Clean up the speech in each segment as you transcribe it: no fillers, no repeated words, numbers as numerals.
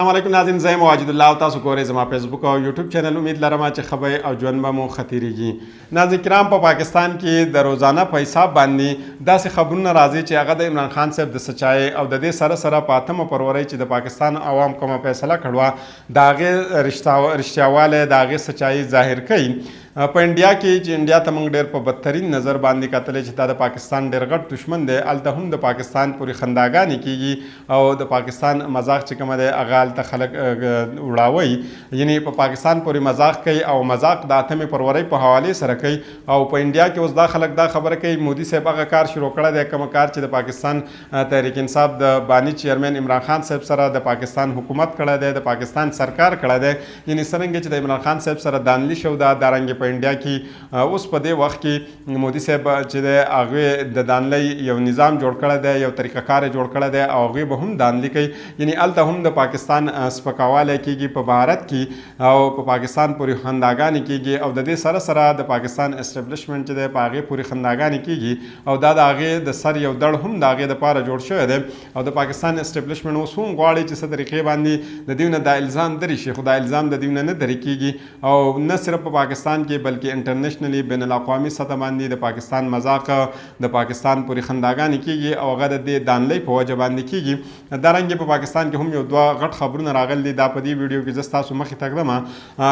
السلام علیکم ناظرین، زه یم واجد الله او تاسو ګورئ زما فیسبوک او یوټیوب چینل. امید لرم چې خبرې او ژوند به مو ښه تېرېږي. ناظرین کرام، په پاکستان کې د روزانه په حساب باندې داسې خبرونه راځي چې هغه د عمران خان صاحب د سچایۍ او د دې سره سره په 8 فروری چې د پاکستان عوام کومه فیصله کړې د هغې رښتیاوالی د هغې سچایي ظاهر کوي. په انډیا کې چې انډیا ته موږ ډېر په بدترین نظر باندې کتلی چې دا د پاکستان ډېر غټ دشمن دی، هلته هم د پاکستان پورې خنداګانې کېږي او د پاکستان مذاق چې کومه دی هغه هلته خلک وړاوی، یعنې په پاکستان پورې مذاق کوي او مذاق د 8 فروری په حوالې سره کوي. او په انډیا کې اوس دا خلک دا خبره کوي مودي صاحب هغه کار شروع کړی دی، کوم کار چې د پاکستان تحریک انصاف د بانی چیرمن عمران خان صاحب سره د پاکستان حکومت کړی دی، د پاکستان سرکار کړی دی. یعنې څرنګه چې د عمران خان صاحب سره دانلي شو دا دارنګې په انډیا کې اوس په دې وخت کې مودي صاحب چې دی هغې د دانلۍ یو نظام جوړ کړی دی، یو طریقه کار یې جوړ کړی دی او هغوی به هم دانلي کوي. یعنې هلته هم د پاکستان سپکاوالی کېږي په بهارت کې او په پاکستان پورې خنداګانې کېږي او د دې سره سره د پاکستان اسټبلیشمنټ چې دی په هغې پورې خنداګانې کېږي او دا د هغې د سر یو دړ هم د هغې دپاره جوړ شوی دی. او د پاکستان اسټبلیشمنټ اوس هم غواړي چې څه طریقې باندې د دوی نه دا الزام درې شي، خو دا الزام د دوی نه درې کېږي. او نه صرف په پاکستان کې بلکې انټرنیشنلی بین الاقوامي سطح باندې د پاکستان مذاق د پاکستان پورې خنداګانې کېږي او هغه د دې دانلۍ په وجه باندې کېږي. دارنګې په پاکستان کې هم یو دوه غټ خبرونه راغلي دي، دا په دې ویډیو کې زه ستاسو مخې ته ږدم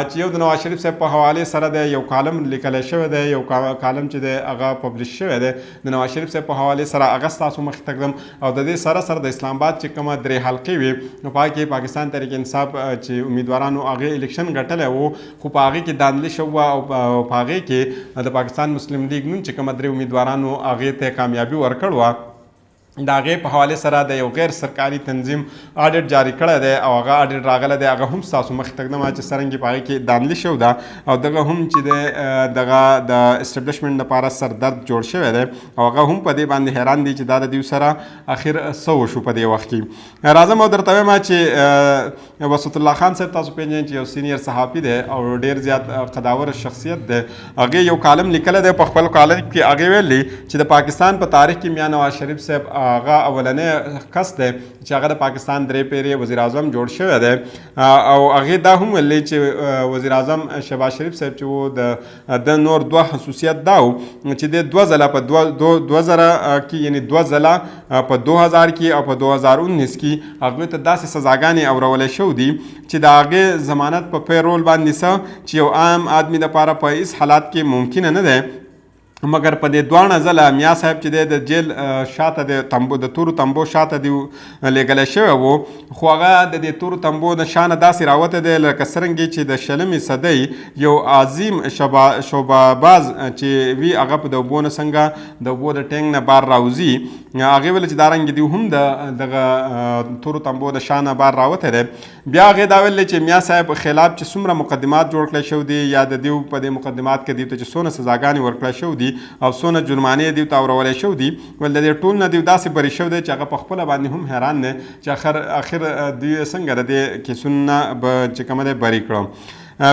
چې یو د نواز شریف صاحب په حوالې سره دی یو کالم لیکلی شوی دی، یو کالم چې دی هغه پبلش شوی دی د نواز شریف صاحب په حوالې سره، هغه ستاسو مخې ته ږدم. او د دې سره سره د اسلام آباد چې کومه 3 حلقې وي نو په هغې کې پاکستان تحریک انصاف چې امیدوارانو هغې الیکشن ګټلی و، خو په هغې کې دانلي شوه او په هغې کې د پاکستان مسلم لیگ نون چې کومه 3 امیدوارانو هغې ته کامیابي ورکړ وه. د هغې په حوالې سره د یو غیر سرکاري تنظیم آډیټ جاري کړی دی او هغه آډیټ راغلی دی، هغه هم ستاسو مخې ته ږدم چې څرنګې په هغې کې دانلي شو ده او دغه هم چې دی دغه د اسټبلیشمنټ دپاره سردرد جوړ شوی دی او هغه هم په دې باندې حیران دي چې دا د دوی سره اخر څه وشو په دې وخت کې. راځم او درته وایم چې وسط الله خان صاحب تاسو پېژنئ چې یو سینیر صحافي دی او ډېر زیات قداور شخصیت دی. هغې یو کالم لیکلی دی په خپل کالم کې، هغې ویلي چې د پاکستان په تاریخ کې میا نواز شریف صاحب هغه اولنی کس دی چې هغه د پاکستان 3 پیرې وزیر اعظم جوړ شوی دی. او هغې دا هم ویلي چې وزیر اعظم شهباز شریف صاحب چې و د نور 2 خصوصیت دا و چې د 2 ځله په 2000 کې، یعنی 2 ځله په 2000 کې او په 2019 کې هغوی ته داسې سزاګانې اورولی شوي دي چې د هغې ضمانت په پیرول باندې څه چې یو عام آدمي دپاره په هېڅ حالات کې ممکنه نه دی. مګر په دې 2 ځله میا صاحب چې دی د جیل شاته د تورو تمبو شاته دی لیږلی شوی و، خو هغه د دې تورو تمبو د شانه داسې راوتی دی لکه څرنګې چې د 20مې صدۍ یو عظیم شوبهباز چې وي هغه په د اوبو نه څنګه د اوبو د ټینک نه بار راوځي. هغې ویل چې دارنګې دوی هم د دغه تورو تمبو د شانه بار راوتی دی. بیا هغې دا ویلې چې میا صاحب خلاف چې څومره مقدمات جوړ کړی شوي دي یا د دوی په دې مقدمات کې دوی ته چې څونه سزاګانې ورکړی شوي دي او څونه جرمانې دوی ته اورولی شوي دي، ول د دې ټول نه دوی داسې بری شوی دی چې هغه په خپله باندې هم حیران دی چې اخر دوی څنګه د دې کیسونو نه به چې کومه دی بری کړم.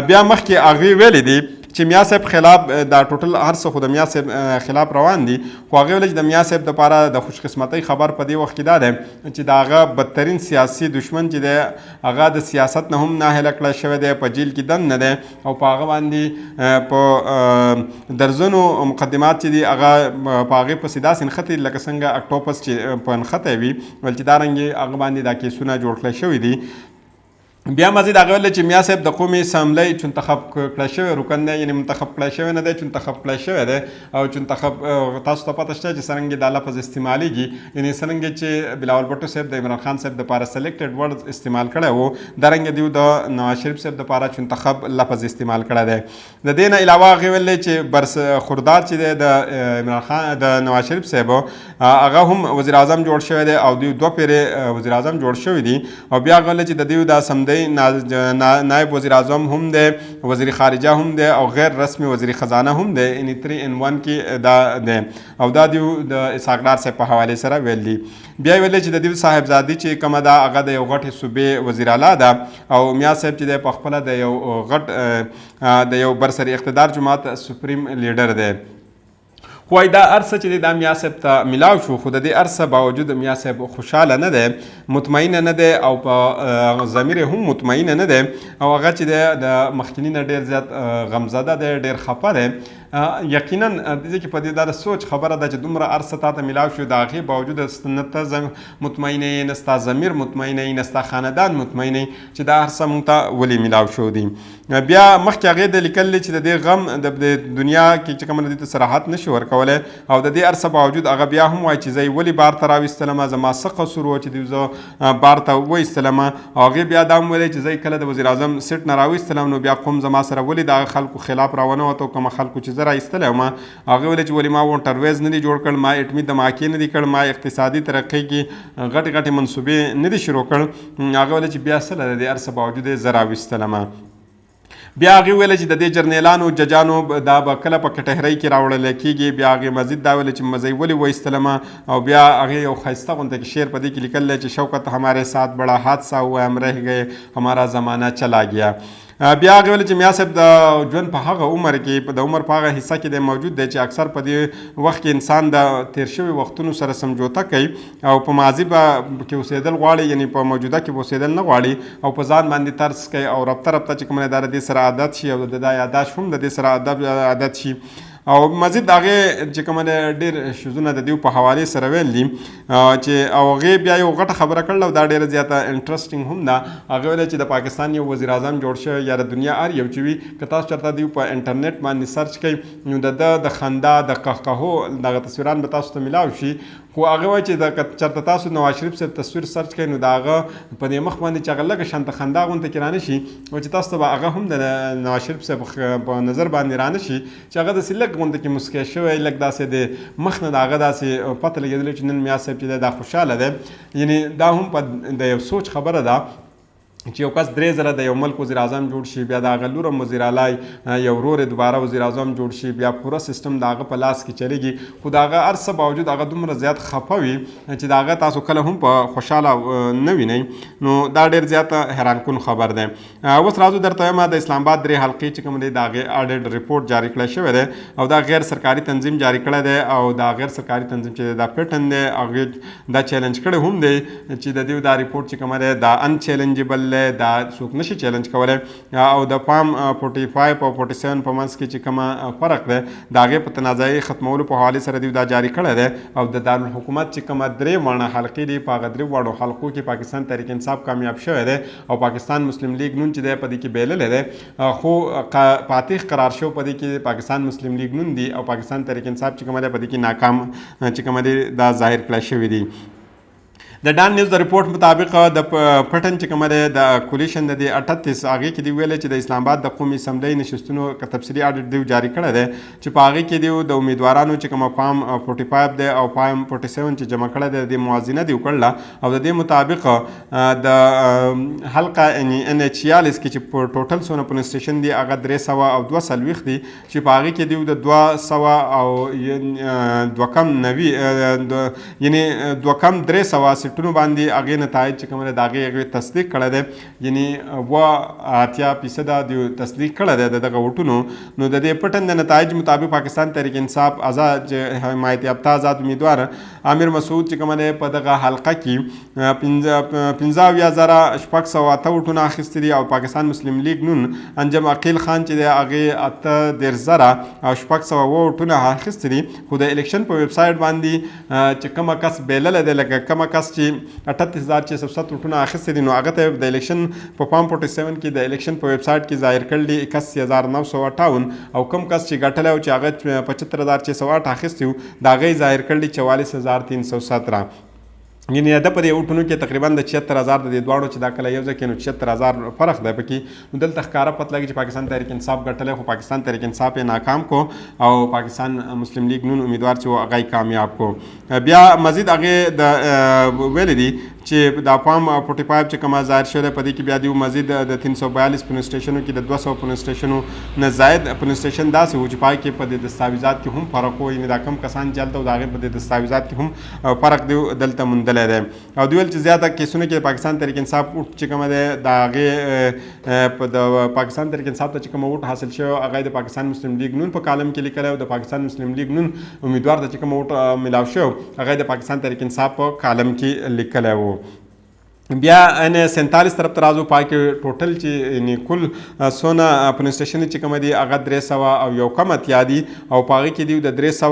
بیا مخکې هغوی ویلی دي چې میا صاحب خلاف دا ټوټل هر څه خو د میا صاحب خلاف روان دي، خو هغې ویل چې د میا صاحب دپاره د خوشقسمتۍ خبر په دې وخت کې دا دی چې د هغه بدترین سیاسي دشمن چې دی هغه د سیاست نه هم ناهیله کړی شوی دی، په جیل کې دن نه دی او په هغه باندې په درزنو مقدمات چې دي هغه په هغې پسې داسې نښتي لکه څنګه اکټوپس چې په نښتی وي، ول چې دارنګې هغه باندې دا کیسونه جوړ کړی شوي دي. بیا مزید هغه ویل چې میا صاحب د قومي اسمبلی چونتخب کړی شوی رکن دی، یعنې منتخب کړی شوی نه دی، چونتخب کړی شوی دی. او چونتخب تاسو ته پته شته چې څرنګې دا لفظ استعمالیږي، یعنې څرنګه چې بلاول بټو صاحب د عمران خان صاحب دپاره سلیکټډ ورډ استعمال کړی و، دارنګې دوی د نواز شریف صاحب دپاره چونتخب لفظ استعمال کړی دی. د دې نه علاوه هغې ویلې چې برس خوردار چې دی د عمران خان د نواز شریف صاحب هغه هم وزیر اعظم جوړ شوی دی او دوی 2 پیرې وزیر اعظم جوړ شوي دي. او بیا هغه ویلې چې د دوی دا سمدی نائب وزیر اعظم هم دی، وزیر خارجه هم دی او غیر رسمي وزیر خزانه هم دی، یعنی 3 in 1 کې دا دی. او دا دوی د اسحاق ډار صاحب په حوالې سره ویل دي. بیا ویل چې د دوی صاحبزادي چې کومه ده هغه د یو غټې صوبې وزیر اعلی ده او میا صاحب چې دی په خپله د یو غټ د یو برسري اقتدار جماعت سپریم لیډر دی. وایي دا هر څه چې دا میا صاحب ته میلاو شو خو د دې هر څه باوجود میا صاحب خوشحاله نه دی، مطمئنه نه دی او په ضمیر هم مطمئنه نه دی او هغه چې دی د مخکیني نه ډېر زیات غمزده دی، ډېر خفه دی. یقینا دې کې په دې دا د سوچ خبره ده چې دومره هر څه تا ته میلاو شو، د هغې باوجود نه ته مطمئنه یې، نه ستا ضمیر مطمئنه یې، نه ستا خاندان مطمئنه یې چې دا هر څه موږ ته ولې میلاو شو دي. بیا مخکې هغې د لیکلی چې د دې غم د دنیا کې چې کومه دې ته صراحت نشي ورکولی او د دې هر څه باوجود هغه بیا هم وایي چې زه یې ولې بار ته راویستلم، زما څه قصور و چې زه بار ته وایستلم. او هغې بیا دا هم ویلی چې زه یې کله د وزیر اعظم سیټ نه راویستلم نو بیا قوم زما سره ولې د هغه خلکو خلاف راونه وته، کومه خلکو چې زه راایستلی وم هغه ویلې چې ولې ما وونټرویز نه دی جوړ کړ، ما اټمي دماکې نه دي کړ، ما اقتصادي ترقۍ کې غټې غټې منصوبې نه دي شروع کړ. هغه ویلې چې بیا څه له دې هر څه باوجود یې زه راویستلم. بیا هغې ویله چې د دې جرنیلانو ججانو دا به کله په کټهرۍ کې راوړل کېږي. بیا هغې مزید دا ویله چې مزه یې ولې وایستلم او بیا هغې یو ښایسته غونته کې شعر په دې کې لیکلی چې شوکت ہمارے ساتھ بڑا حادثہ ہوا ہم رہ گئے ہمارا زمانہ چلا گیا. بیا هغې ویل چې میا صاحب د ژوند په هغه عمر کې د عمر په هغه حصه کې دی موجود دی چې اکثر په دې وخت کې انسان د تیر شوي وختونو سره سمجوته کوي او په ماضي به کې اوسېدل غواړي، یعنی په موجوده کې به اوسېدل نه غواړي او په ځان باندې طرز کوي او ربطه ربطه چې کومه ده د دې سره عادت شي او د دا یاداشت هم د دې سره عادت شي. او مزید هغې چې کومه ده ډېر شیزونه د دیو په حوالې سره ویل دي چې او هغې بیا یو غټه خبره کړله او دا ډېره زیاته انټرسټینګ هم ده. هغې ویله چې د پاکستان یو وزیر اعظم جوړ شوی یا د دنیا هر یو چې وي که تاسو چېرته دیو په انټرنیټ باندې سرچ کوئ نو د خندا د قهقهو دغه تصویران به تاسو ته میلاو شي. خو هغه وایي چې د چېرته تاسو نواز شریف صاحب تصویر سرچ کوئ نو د هغه په دې مخ باندې چې هغه لږه شانته خندا غونته کې رانه شي او چې تاسو ته به هغه هم د نواز شریف صاحب په نظر باندې رانه شي چې هغه داسې لږ غونته کې مسکی شوی، لږ داسې د مخ نه د هغه داسې پته لګېدلی چې نن میا صاحب چې دی دا خوشحاله دی. یعنې دا هم په د یو سوچ خبره ده چې یو کس 3 ځله د یو ملک وزیر اعظم جوړ شي، بیا د هغه لور هم وزیر اعلی یو ورور یې دوباره وزیر اعظم جوړ شي، بیا پوره سیستم د هغه په لاس کې چلیږي. خو د هغه هر څه باوجود هغه دومره زیات خفه وي چې د هغه تاسو کله هم په خوشحاله نه وینئ. نو دا ډېر زیاته حیران کن خبر دی. اوس راځو درته وایم د اسلام آباد 3 حلقې چې کوم دی د هغې اډیټ ریپورټ جاري کړی شوی دی او دا غیر سرکاري تنظیم جاري کړی دی او دا غیر سرکاري تنظیم چې دا پیټن دی هغې دا چیلنج کړی هم دی چې د دې دا ریپورټ چې کومه دی دا ان چیلنجبل دی، دا څوک نشي چیلنج کولی. او د فارم 45 او 47 په منځ کې چې کومه فرق دی د هغې په تنازعي ختمولو په حوالې سره دوی دا جاري کړی دی او د دارالحکومت چې کومه 3 واړه حلقې دي په هغه 3 واړو حلقو کې پاکستان تحریک انصاف کامیاب شوی دی او پاکستان مسلم لیگ نون چې دی په دې کې بیللی دی خو فاتح قرار شو په دې کې پاکستان مسلم لیگ نون دی او پاکستان تحریک انصاف چې کومه دی په دې کې ناکام چې کومه دی دا ظاهر کړی شوي دي. د ډان نیوز د ریپورټ مطابق د پټن چې کومه دی د کولیشن د 38 هغې کې دی ویلی چې د اسلام آباد د قومي اسمبلۍ نشستونو تفصیلي اډیټ دی جاري کړی دی چې په هغې کې دی د امیدوارانو چې کومه فارم 45 دی او فارم 47 چې جمع کړی دی د موازنه دی وکړله او د دې مطابق د حلقه NH46 کې چې په ټوټل څونه پولینګ سټیشن دی هغه 342 دی چې په هغې کې دی د 200 او 2 کم 90 یعنی 2 کم 300 سیټونو باندې هغې نتایج چې کومه دی د هغې تصدیق کړی دی، یعنی 80% د تصدیق کړی دی د دغه ووټونو. نو د دې پټن د نتایج مطابق پاکستان تحریک انصاف آزاد چې حمایت یافته آزاد امیدوار عامر مسعود چې کومه دی په دغه حلقه کې 15,608 ووټونه اخیستي دي او پاکستان مسلم لیگ نون انجم عقیل خان چې دی هغې 18,600 ووټونه اخیستي دي. خو د الیکشن په ویب سایټ باندې چې کومه کس بیللی دی لکه کومه کس چې 38,607 ووټونه اخیستي دي نو هغه ته د الیکشن په فارم 47 کې د الیکشن په ویب سایټ کې ظاهر کړل دي 81,958 او کوم کس چې ګټلی او چې هغه 75,608 اخیستي وو د هغې ظاهر کړل دي 44,317. یعنې د په دې ووټونو کې تقریبا د 76,000 د دې دواړو چې دا کله یو ځای کې نو 76,000 فرق دی پکې. نو دلته ښکاره پته لګي چې پاکستان تحریک انصاف ګټلی خو پاکستان تحریک انصاف یې ناکام کو او پاکستان مسلم لیگ نون امیدوار چې هغه یې کامیاب کو. بیا مزید هغې د ویلی دي چې د افام 45 چې کومه ظاهر شوی دی په دې کې بیا دیو مزید د 342 پولینګ سټیشنو کې د 200 پولینګ سټیشنو نه زائد پولینګ سټیشن داسې و چې پای کې په دې دستاویزات کې هم فرق و، یعنې دا کم کسان چې هلته و د هغې په دې دستاویزات کې هم فرق دی دلته موندلی دی. او دوی ویل چې زیاته کیسونو کې د پاکستان تحریک انصاف اوټ چې کومه دی د هغې په د پاکستان تحریک انصاف ته چې کومه اوټ حاصل شوی هغه د پاکستان مسلم لیگ نون په کالم کې لیکلی او د پاکستان مسلم لیگ نون امیدوار ته چې کومه اوټ میلاو شوی هغه د پاکستان تحریک انصاف په کالم کې لیکلی و. بیا ان 47 طرف ته راځو، پای کې ټوټل چې یعنې کل څونه پولینګ سټیشن چې کومه دي هغه 300 او یو کم اتیا دي او په هغې کې دي د 300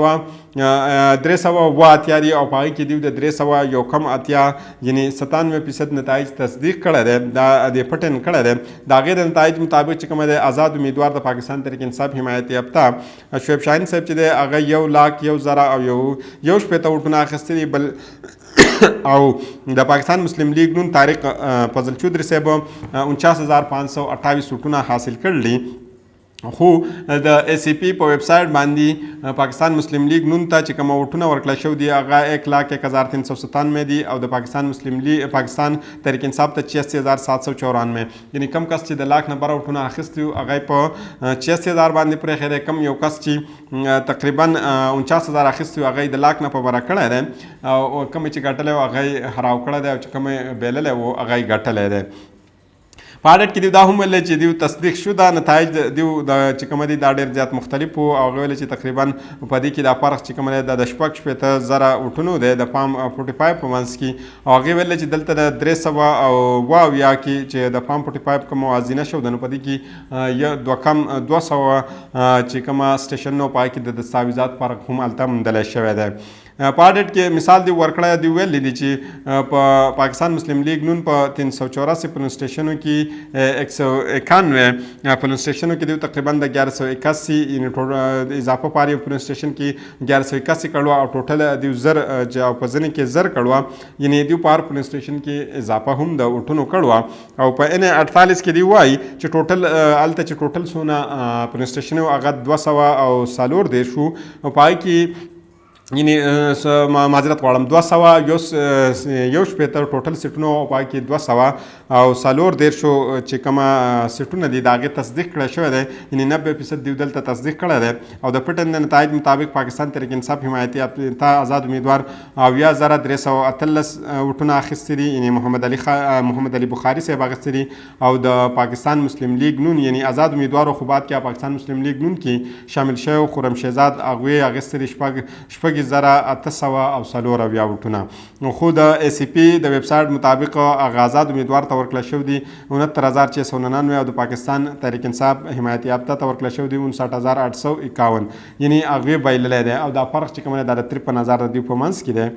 اتیا دي او په هغې کې دي د 300 یو کم اتیا یعنې 97% نتایج تصدیق کړی دی، دا د پټن کړی دی. د هغې د نتایج مطابق چې کومه دی آزاد امیدوار د پاکستان تحریک انصاف حمایت یافته شعیب شاهین صاحب چې دی هغه 1,01,000 او یو شپېته ووټونه اخیستي دي. بل او د پاکستان مسلم لیگ نون طارق فضل چودھری صاحب 49,528 ووټونه حاصل کړل. خو د ای سی پی په ویب سایټ باندې پاکستان مسلم لیگ نون ته چې کومه ووټونه ورکړل شوي دي هغه 1,01,397 دي او د پاکستان مسلم لیگ پاکستان تحریک انصاف ته 86,794 یعنې کم کس چې د لاک نه بره ووټونه اخیستي وو هغه په 86,000 باندې پرېښی دی. کم یو کس چې تقریبا 49,000 اخیستي وو هغه د لاک نه په بره کړی دی او کوم چې ګټلی وو هغه یې هراو کړی دی او چې کوم یې بایللی وو هغه یې ګټلی دی. په اډټ کې دیو دا هم ویل چې دیو تصدیق شوه نتایج دیو د چې کومه دي دا ډېر زیات مختلف وو او هغه ویل چې تقریبا په دې کې دا فرق چې کومه دی د 6,000 ووټونو دی د فام 45 په منځ کې او هغې ویل چې دلته د 300 کې چې د فام 45 کوم موازینه شو د نو په دې کې 200 چې کومه سټیشن نو پای کې د دستاویزات فرق هم هلته موندلی شوی دی. په اډټ کې مثال دی ورکړی دی ویلی دی چې په پاکستان مسلم لیگ نون په 384 پولینګ سټیشنو کې 191 پولینګ سټیشنو کې دی تقریبا د 1181 یعنې اضافه پاري پولینګ سټیشن کې 1181 کړوا او ټوټل دی زر او په ځینې کې زر کړوا یعنې دی په هر پولینګ سټیشن کې اضافه هم د ووټونو کړوا او په ان 48 کې دی وایي چې ټوټل هلته چې ټوټل څونه پولینګ سټیشن هغه 240 شو او په هغې کې یعنې معذرت غواړم 200 یو شپېته ټوټل سیټونو او په هغې کې 200 او 40 چې کومه سیټونه دي د هغې تصدیق کړی شوی دی یعنې 90% دیو دلته تصدیق کړی دی او د پټن د نتایج مطابق پاکستان تحریک انصاف حمایتي یافته آزاد امیدوار 7,313 ووټونه اخیستي دي یعنې محمد علي بخاري صاحب اخیستي دي او د پاکستان مسلم لیگ نون یعنې آزاد امیدوار خو بعد کې پاکستان مسلم لیگ نون کې شامل شوی خرم شهزاد هغوی اخیستي دي 8,800 او 4 ووټونه. خو د ای سی پی د ویب سایټ مطابق هغه آزاد امیدوار ته ورکړل شوي دي 69,699 او د پاکستان تحریک انصاف حمایت یافته ته ورکړل شوي دي 59,851 یعنې هغوی بایللی دی او دا فرق چې کوم دی دا د 53,000 د دوی په منځ کې دی.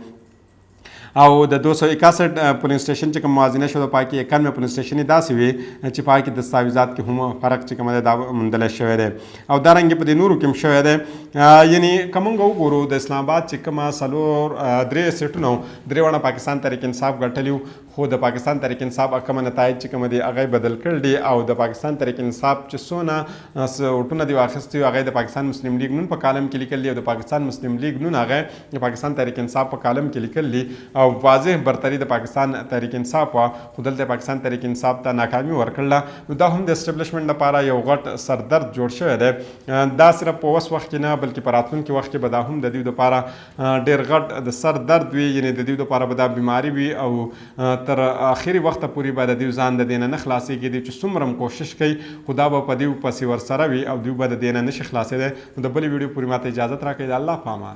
او د 261 پولینګ سټیشن چې کوم موازینه شو د پای کې 91 پولینګ سټیشن یې داسې وي چې پای کې دستاویزات کې هم فرق چې کوم دی دا موندلی شوی دی او دارنګې په دې نورو کې هم شوی دی. یعنې که موږ وګورو د اسلام آباد چې کومه 3 سیټونه 3 پاکستان تحریک انصاف ګټلي خو د پاکستان تحریک انصاف کومه نتایج چې کوم دي هغه بدل کړل دي او د پاکستان تحریک انصاف چې څونه ووټونه دي واخیستي هغه د پاکستان مسلم لیگ نون په کالم کې لیکل دي او د پاکستان مسلم لیگ نون هغه د پاکستان تحریک انصاف په کالم کې لیکل دي او واضح برتري د پاکستان تحریک انصاف وا خو دلته پاکستان تحریک انصاف ته ناکامي ورکړله نو دا هم د اسټابلیشمنټ لپاره یو غټ سردرد جوړ شوی دی. دا صرف په اوس وخت کې نه بلکې په راتلونکي وخت کې به دا هم د دوی دپاره ډېر غټ د سر درد وي یعنې د دوی دپاره به دا بیماري وي او تر آخري وخته پورې به د دوی ځان د دې نه خلاصېږي دوی چې څومره هم کوشش کوي خو دا به په دوی پسې ورسره وي او دوی به د دې نه نشي خلاصېدی. نو د بلې ویډیو پورې ماته اجازت راکړئ. د الله په امان.